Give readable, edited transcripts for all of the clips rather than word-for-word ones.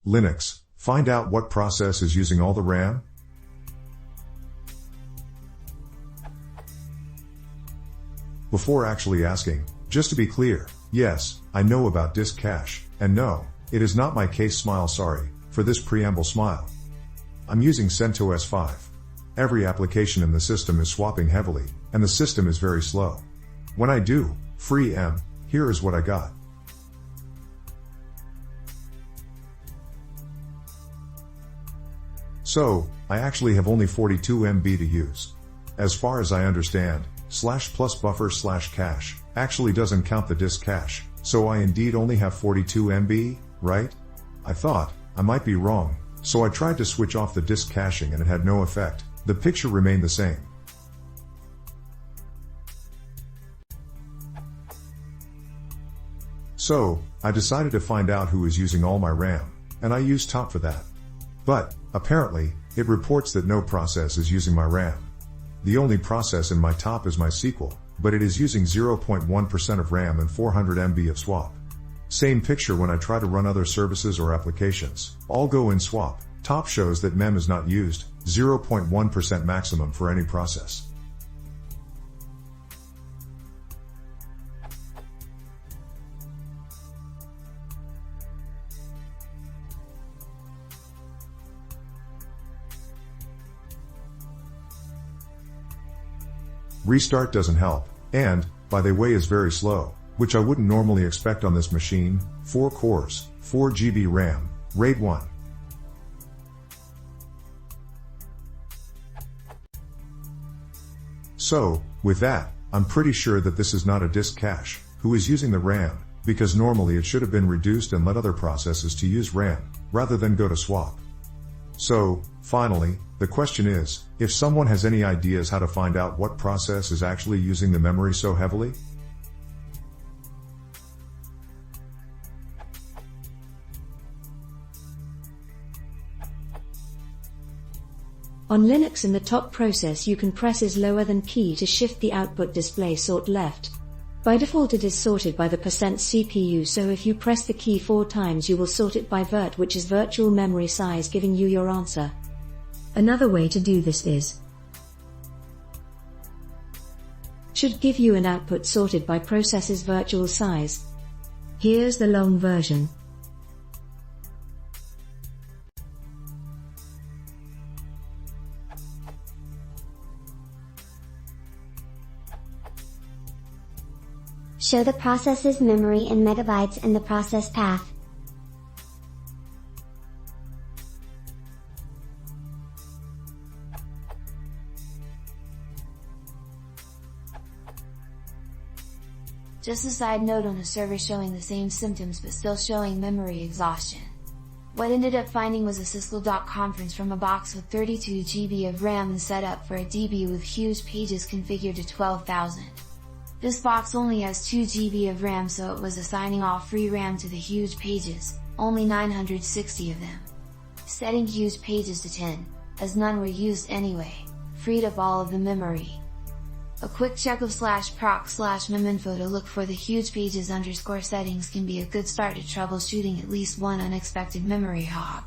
Linux, find out what process is using all the RAM? Before actually asking, just to be clear, yes, I know about disk cache, and no, it is not my case. Smile. Sorry for this preamble. Smile. I'm using CentOS 5. Every application in the system is swapping heavily, and the system is very slow. When I do, free M, here is what I got. So, I actually have only 42 MB to use. As far as I understand, /+buffer/cache actually doesn't count the disk cache, so I indeed only have 42 MB, right? I thought I might be wrong, so I tried to switch off the disk caching and it had no effect. The picture remained the same. So, I decided to find out who is using all my RAM, and I used top for that. But, apparently, it reports that no process is using my RAM. The only process in my top is MySQL, but it is using 0.1% of RAM and 400 MB of swap. Same picture when I try to run other services or applications. All go in swap. Top shows that mem is not used, 0.1% maximum for any process. Restart doesn't help, and, by the way, is very slow, which I wouldn't normally expect on this machine. 4 cores, 4 GB RAM, RAID 1. So, with that, I'm pretty sure that this is not a disk cache, who is using the RAM, because normally it should have been reduced and let other processes to use RAM, rather than go to swap. So, finally, the question is, if someone has any ideas how to find out what process is actually using the memory so heavily? On Linux, in the top process you can press is lower than key to shift the output display sort left. By default it is sorted by the %CPU, so if you press the key 4 times you will sort it by virt, which is virtual memory size, giving you your answer. Another way to do this is should give you an output sorted by process's virtual size. Here's the long version. Show the process's memory in megabytes and the process path. Just a side note on a server showing the same symptoms but still showing memory exhaustion. What ended up finding was a syscall.conference from a box with 32 GB of RAM and set up for a DB with huge pages configured to 12,000. This box only has 2 GB of RAM, so it was assigning all free RAM to the huge pages, only 960 of them. Setting huge pages to 10, as none were used anyway, freed up all of the memory. A quick check of /proc/meminfo to look for the huge pages _ settings can be a good start to troubleshooting at least one unexpected memory hog.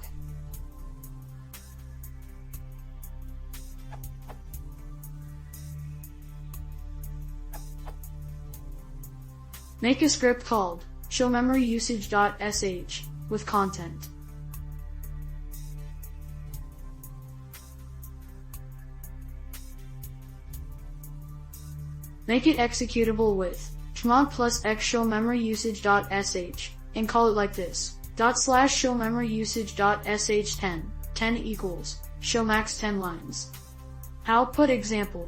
Make a script called showMemoryUsage.sh with content. Make it executable with command +x showMemoryUsage.sh and call it like this: /showMemoryUsage.sh 10 equals show max 10 lines. Output example